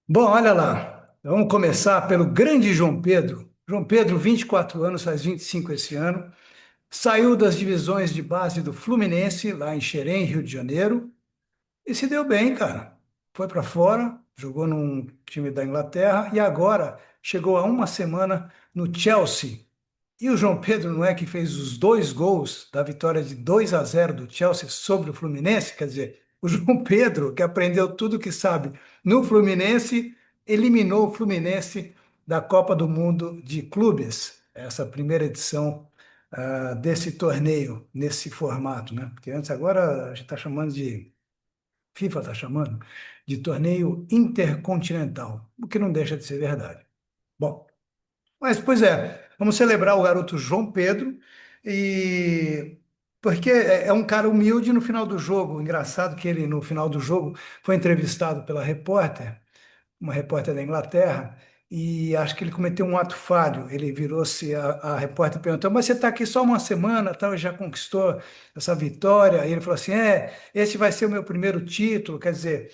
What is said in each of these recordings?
Bom, olha lá. Vamos começar pelo grande João Pedro. João Pedro, 24 anos, faz 25 esse ano. Saiu das divisões de base do Fluminense, lá em Xerém, Rio de Janeiro, e se deu bem, cara. Foi para fora, jogou num time da Inglaterra e agora chegou há uma semana no Chelsea. E o João Pedro não é que fez os dois gols da vitória de 2-0 do Chelsea sobre o Fluminense? Quer dizer, o João Pedro, que aprendeu tudo que sabe no Fluminense, eliminou o Fluminense da Copa do Mundo de Clubes, essa primeira edição desse torneio, nesse formato, né? Porque antes, agora, a gente está chamando de, FIFA está chamando, de torneio intercontinental, o que não deixa de ser verdade. Bom. Mas, pois é, vamos celebrar o garoto João Pedro, e porque é um cara humilde no final do jogo. Engraçado que ele, no final do jogo, foi entrevistado pela repórter, uma repórter da Inglaterra, e acho que ele cometeu um ato falho. Ele virou-se a repórter e perguntou: Mas você está aqui só uma semana, tal, e já conquistou essa vitória? E ele falou assim: esse vai ser o meu primeiro título. Quer dizer,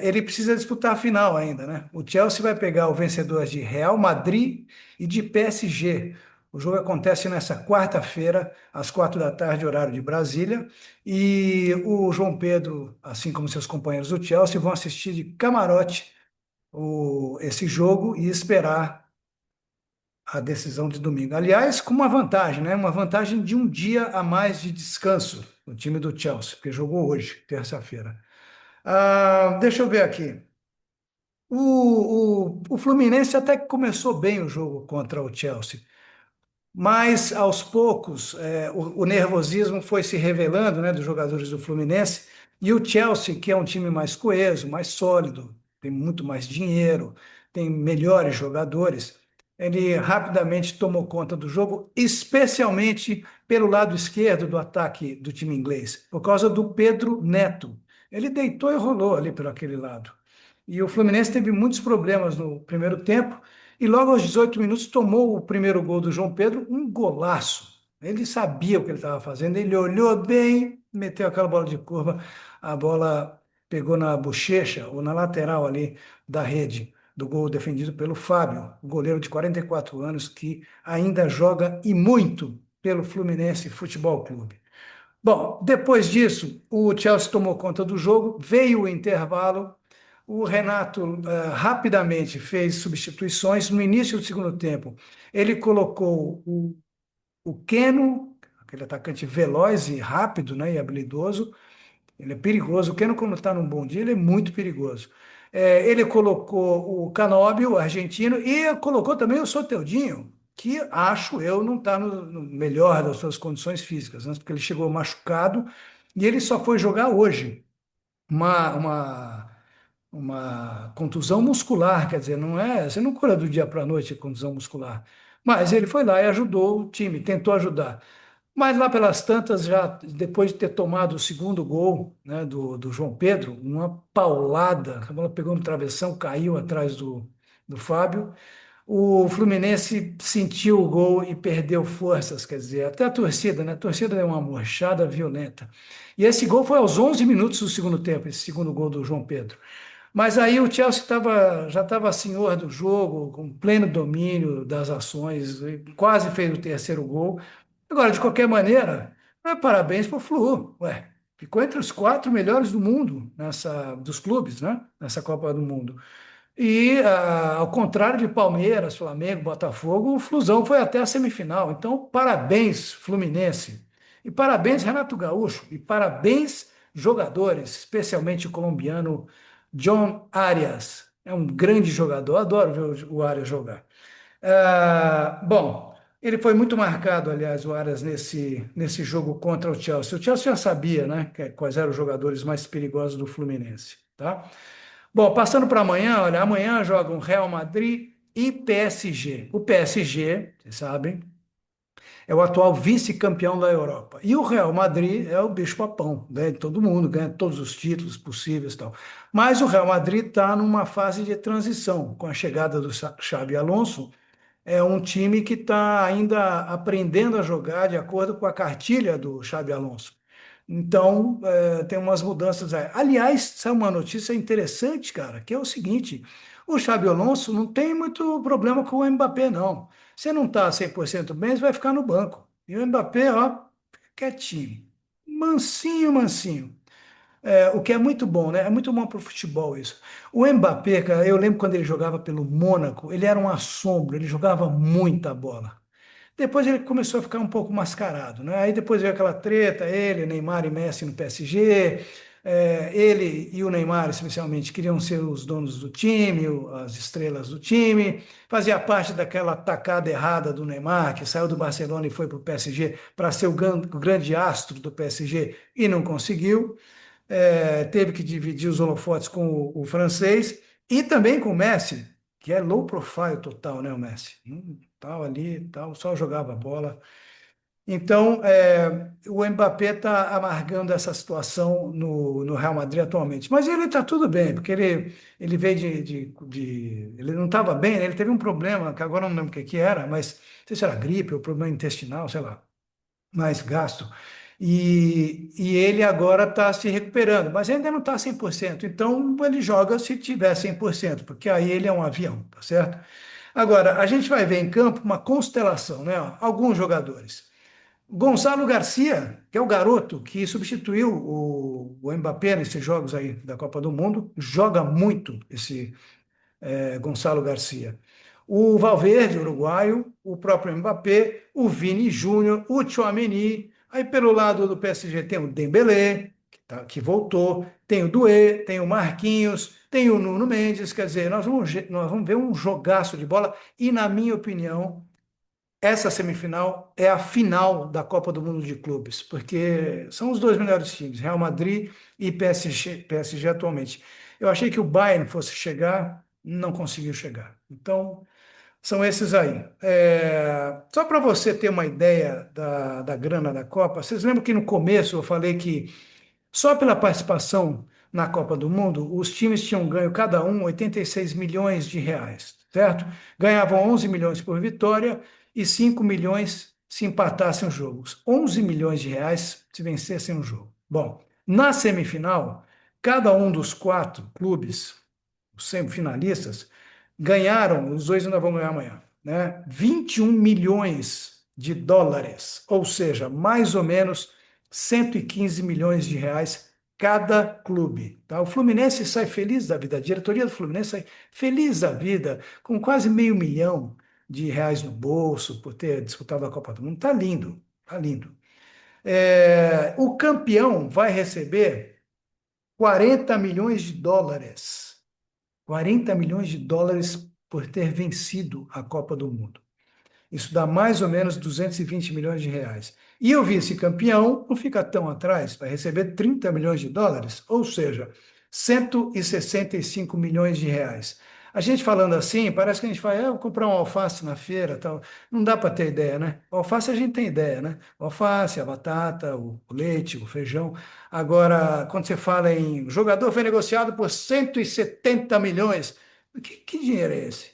ele precisa disputar a final ainda, né? O Chelsea vai pegar o vencedor de Real Madrid e de PSG. O jogo acontece nessa quarta-feira, às 4 da tarde, horário de Brasília, e o João Pedro, assim como seus companheiros do Chelsea, vão assistir de camarote esse jogo e esperar a decisão de domingo. Aliás, com uma vantagem, né? Uma vantagem de um dia a mais de descanso no time do Chelsea, porque jogou hoje, terça-feira. Deixa eu ver aqui. O Fluminense até que começou bem o jogo contra o Chelsea. Mas, aos poucos, o nervosismo foi se revelando, né, dos jogadores do Fluminense, e o Chelsea, que é um time mais coeso, mais sólido, tem muito mais dinheiro, tem melhores jogadores, ele rapidamente tomou conta do jogo, especialmente pelo lado esquerdo do ataque do time inglês, por causa do Pedro Neto. Ele deitou e rolou ali por aquele lado. E o Fluminense teve muitos problemas no primeiro tempo, e logo aos 18 minutos tomou o primeiro gol do João Pedro, um golaço. Ele sabia o que ele estava fazendo, ele olhou bem, meteu aquela bola de curva, a bola pegou na bochecha ou na lateral ali da rede do gol defendido pelo Fábio, o goleiro de 44 anos que ainda joga e muito pelo Fluminense Futebol Clube. Bom, depois disso, o Chelsea tomou conta do jogo, veio o intervalo, o Renato rapidamente fez substituições. No início do segundo tempo, ele colocou o Keno, aquele atacante veloz e rápido, né, e habilidoso. Ele é perigoso. O Keno, quando está num bom dia, ele é muito perigoso. Ele colocou o Canóbio, o argentino, e colocou também o Soteudinho, que acho eu não está no melhor das suas condições físicas, né, porque ele chegou machucado e ele só foi jogar hoje. Uma, uma uma contusão muscular, quer dizer, não é, você não cura do dia para a noite a contusão muscular. Mas ele foi lá e ajudou o time, tentou ajudar. Mas lá pelas tantas, já depois de ter tomado o segundo gol, né, do João Pedro, uma paulada, a bola pegou no travessão, caiu atrás do Fábio. O Fluminense sentiu o gol e perdeu forças, quer dizer, até a torcida, né? A torcida deu uma murchada violenta. E esse gol foi aos 11 minutos do segundo tempo, esse segundo gol do João Pedro. Mas aí o Chelsea já estava senhor do jogo, com pleno domínio das ações, e quase fez o terceiro gol. Agora, de qualquer maneira, parabéns para o Flu. Ué, ficou entre os quatro melhores do mundo, dos clubes, né? Nessa Copa do Mundo. E, ao contrário de Palmeiras, Flamengo, Botafogo, o Flusão foi até a semifinal. Então, parabéns, Fluminense. E parabéns, Renato Gaúcho. E parabéns, jogadores, especialmente o colombiano John Arias. É um grande jogador, adoro ver o Arias jogar. Bom, ele foi muito marcado, aliás, o Arias, nesse jogo contra o Chelsea. O Chelsea já sabia, né, quais eram os jogadores mais perigosos do Fluminense, tá? Bom, passando para amanhã, olha, amanhã jogam Real Madrid e PSG. O PSG, vocês sabem, é o atual vice-campeão da Europa. E o Real Madrid é o bicho-papão, ganha de todo mundo, ganha todos os títulos possíveis e tal. Mas o Real Madrid está numa fase de transição. Com a chegada do Xabi Alonso, é um time que está ainda aprendendo a jogar de acordo com a cartilha do Xabi Alonso. Então, tem umas mudanças aí. Aliás, saiu uma notícia interessante, cara, que é o seguinte: o Xabi Alonso não tem muito problema com o Mbappé, não. Você não está 100% bem, você vai ficar no banco. E o Mbappé, ó, fica quietinho. Mansinho, mansinho. O que é muito bom, né? É muito bom para o futebol isso. O Mbappé, cara, eu lembro quando ele jogava pelo Mônaco, ele era um assombro, ele jogava muita bola. Depois ele começou a ficar um pouco mascarado, né? Aí depois veio aquela treta, ele, Neymar e Messi no PSG. Ele e o Neymar, especialmente, queriam ser os donos do time, as estrelas do time. Fazia parte daquela tacada errada do Neymar, que saiu do Barcelona e foi para o PSG para ser o grande astro do PSG e não conseguiu. Teve que dividir os holofotes com o francês e também com o Messi, que é low profile total, né, o Messi? Tal ali, tal, só jogava bola. Então, o Mbappé está amargando essa situação no Real Madrid atualmente. Mas ele está tudo bem, porque ele veio ele não estava bem, né? Ele teve um problema, que agora eu não lembro o que que era, mas não sei se era gripe ou problema intestinal, sei lá, mais gasto. E ele agora está se recuperando, mas ainda não está 100%. Então, ele joga se tiver 100%, porque aí ele é um avião, tá certo? Agora, a gente vai ver em campo uma constelação, né? Ó, alguns jogadores. Gonçalo Garcia, que é o garoto que substituiu o Mbappé nesses jogos aí da Copa do Mundo, joga muito esse Gonçalo Garcia. O Valverde, uruguaio, o próprio Mbappé, o Vini Júnior, o Tchouaméni. Aí pelo lado do PSG tem o Dembélé, que voltou, tem o Doué, tem o Marquinhos, tem o Nuno Mendes. Quer dizer, nós vamos ver um jogaço de bola. E, na minha opinião, essa semifinal é a final da Copa do Mundo de Clubes, porque são os dois melhores times, Real Madrid e PSG atualmente. Eu achei que o Bayern fosse chegar, não conseguiu chegar. Então, são esses aí. Só para você ter uma ideia da grana da Copa, vocês lembram que no começo eu falei que só pela participação na Copa do Mundo, os times tinham ganho cada um 86 milhões de reais, certo? Ganhavam 11 milhões por vitória e 5 milhões se empatassem os jogos. 11 milhões de reais se vencessem o jogo. Bom, na semifinal, cada um dos quatro clubes, os semifinalistas, ganharam, os dois ainda vão ganhar amanhã, né? 21 milhões de dólares, ou seja, mais ou menos 115 milhões de reais cada clube. Tá? O Fluminense sai feliz da vida, a diretoria do Fluminense sai feliz da vida, com quase meio milhão de reais no bolso por ter disputado a Copa do Mundo. Tá lindo, tá lindo. O campeão vai receber 40 milhões de dólares. 40 milhões de dólares por ter vencido a Copa do Mundo. Isso dá mais ou menos 220 milhões de reais. E o vice-campeão não fica tão atrás, vai receber 30 milhões de dólares, ou seja, 165 milhões de reais. A gente falando assim, parece que a gente vai, vou comprar um alface na feira, tal. Não dá para ter ideia, né? O alface a gente tem ideia, né? O alface, a batata, o leite, o feijão. Agora, quando você fala em jogador foi negociado por 170 milhões, que dinheiro é esse?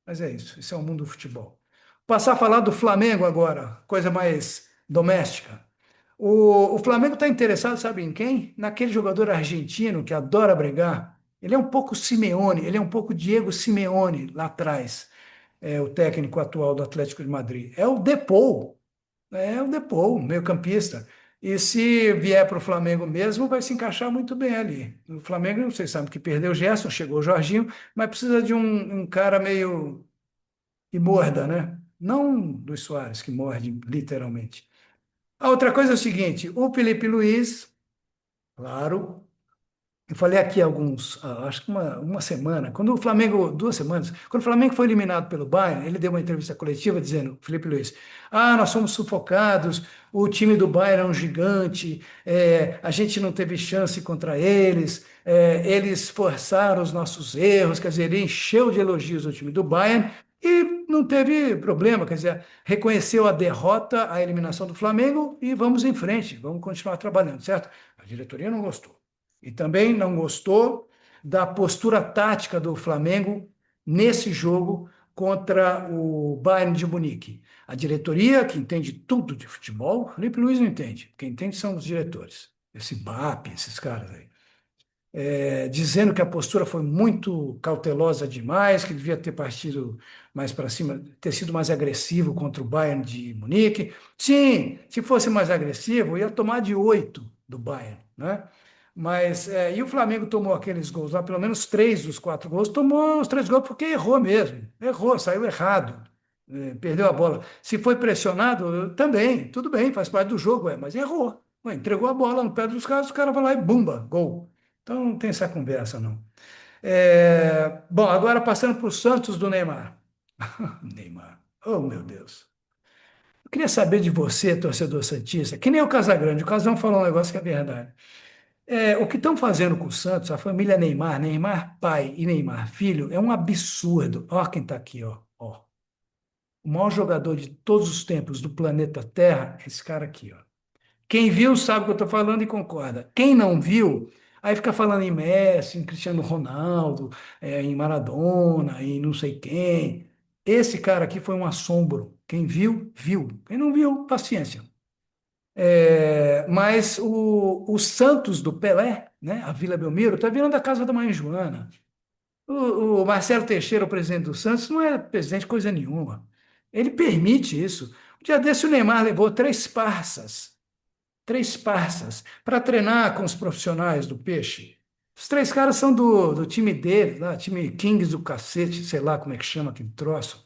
Mas é isso, esse é o mundo do futebol. Passar a falar do Flamengo agora, coisa mais doméstica. O Flamengo está interessado, sabe em quem? Naquele jogador argentino que adora brigar. Ele é um pouco Simeone, ele é um pouco Diego Simeone lá atrás, o técnico atual do Atlético de Madrid. É o Depou, meio-campista. E se vier para o Flamengo mesmo, vai se encaixar muito bem ali. O Flamengo, vocês sabem que perdeu o Gerson, chegou o Jorginho, mas precisa de um cara meio que morda, né? Não Luis Soares, que morde literalmente. A outra coisa é o seguinte: o Felipe Luiz, claro, eu falei aqui acho que uma semana, quando o Flamengo, 2 semanas, quando o Flamengo foi eliminado pelo Bayern, ele deu uma entrevista coletiva dizendo, Felipe Luiz, nós somos sufocados, o time do Bayern é um gigante, a gente não teve chance contra eles, eles forçaram os nossos erros, quer dizer, ele encheu de elogios o time do Bayern e não teve problema, quer dizer, reconheceu a derrota, a eliminação do Flamengo e vamos em frente, vamos continuar trabalhando, certo? A diretoria não gostou. E também não gostou da postura tática do Flamengo nesse jogo contra o Bayern de Munique. A diretoria, que entende tudo de futebol, Felipe Luiz não entende. Quem entende são os diretores. Esse BAP, esses caras aí dizendo que a postura foi muito cautelosa demais, que devia ter partido mais para cima, ter sido mais agressivo contra o Bayern de Munique. Sim, se fosse mais agressivo, ia tomar de 8 do Bayern, né? Mas, e o Flamengo tomou aqueles gols lá, pelo menos 3 dos 4 gols, tomou os 3 gols porque errou mesmo. Errou, saiu errado. Perdeu a bola. Se foi pressionado, também, tudo bem, faz parte do jogo, mas errou. Ué, entregou a bola no pé dos caras, os caras vão lá e bumba, gol. Então não tem essa conversa, não. Bom, agora passando para o Santos do Neymar. Neymar. Oh, meu Deus. Eu queria saber de você, torcedor santista, que nem o Casagrande. O Casão falou um negócio que é verdade. O que estão fazendo com o Santos, a família Neymar, Neymar pai e Neymar filho, é um absurdo. Olha quem está aqui, ó. Ó. O maior jogador de todos os tempos do planeta Terra, é esse cara aqui, ó. Quem viu sabe o que eu estou falando e concorda. Quem não viu, aí fica falando em Messi, em Cristiano Ronaldo, em Maradona, em não sei quem. Esse cara aqui foi um assombro. Quem viu, viu. Quem não viu, paciência. Mas o Santos do Pelé, né, a Vila Belmiro, está virando a casa da mãe Joana. O Marcelo Teixeira, o presidente do Santos, não é presidente coisa nenhuma. Ele permite isso. Um dia desse o Neymar levou 3 parças para treinar com os profissionais do peixe. Os 3 caras são do time dele, lá, time Kings do cacete, sei lá como é que chama aquele troço.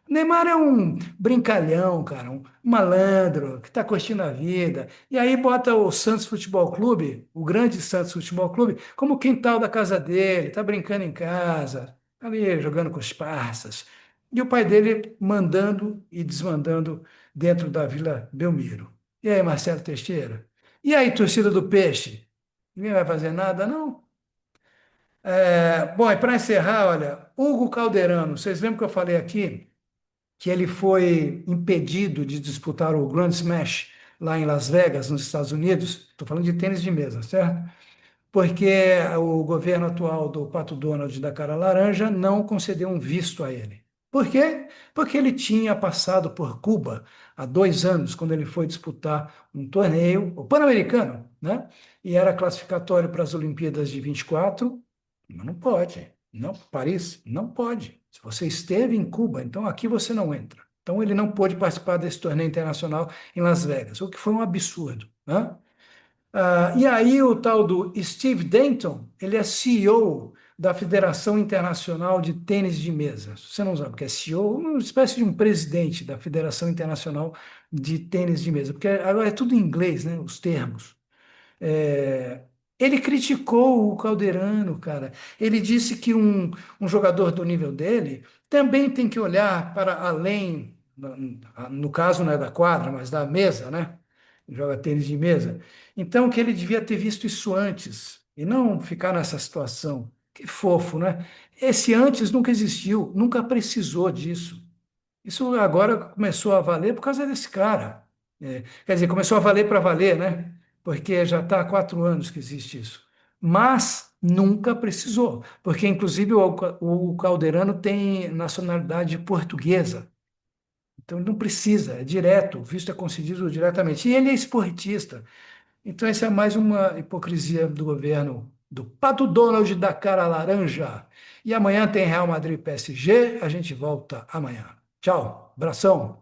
O Neymar é um brincalhão, cara, um malandro que está curtindo a vida. E aí bota o Santos Futebol Clube, o grande Santos Futebol Clube, como quintal da casa dele, tá brincando em casa, tá ali jogando com os parças. E o pai dele mandando e desmandando dentro da Vila Belmiro. E aí, Marcelo Teixeira? E aí, torcida do Peixe? Ninguém vai fazer nada, não? Bom, e para encerrar, olha, Hugo Calderano, vocês lembram que eu falei aqui que ele foi impedido de disputar o Grand Smash lá em Las Vegas, nos Estados Unidos? Estou falando de tênis de mesa, certo? Porque o governo atual do Pato Donald da Cara Laranja não concedeu um visto a ele. Por quê? Porque ele tinha passado por Cuba há 2 anos, quando ele foi disputar um torneio, o Pan-Americano, né? E era classificatório para as Olimpíadas de 24, mas não pode. Não, Paris, não pode. Se você esteve em Cuba, então aqui você não entra. Então ele não pôde participar desse torneio internacional em Las Vegas, o que foi um absurdo, né? E aí o tal do Steve Denton, ele é CEO da Federação Internacional de Tênis de Mesa. Você não sabe o que é CEO, uma espécie de um presidente da Federação Internacional de Tênis de Mesa, porque agora é tudo em inglês, né, os termos. É, Ele criticou o Calderano, cara. Ele disse que um jogador do nível dele também tem que olhar para além, no caso não é da quadra, mas da mesa, né? Joga tênis de mesa. Então, que ele devia ter visto isso antes e não ficar nessa situação. Que fofo, né? Esse antes nunca existiu, nunca precisou disso. Isso agora começou a valer por causa desse cara. Quer dizer, começou a valer para valer, né? Porque já está há 4 anos que existe isso. Mas nunca precisou, porque inclusive o Calderano tem nacionalidade portuguesa. Então ele não precisa, é direto, o visto é concedido diretamente. E ele é esportista. Então essa é mais uma hipocrisia do governo do Pato Donald da cara laranja. E amanhã tem Real Madrid e PSG, a gente volta amanhã. Tchau, abração.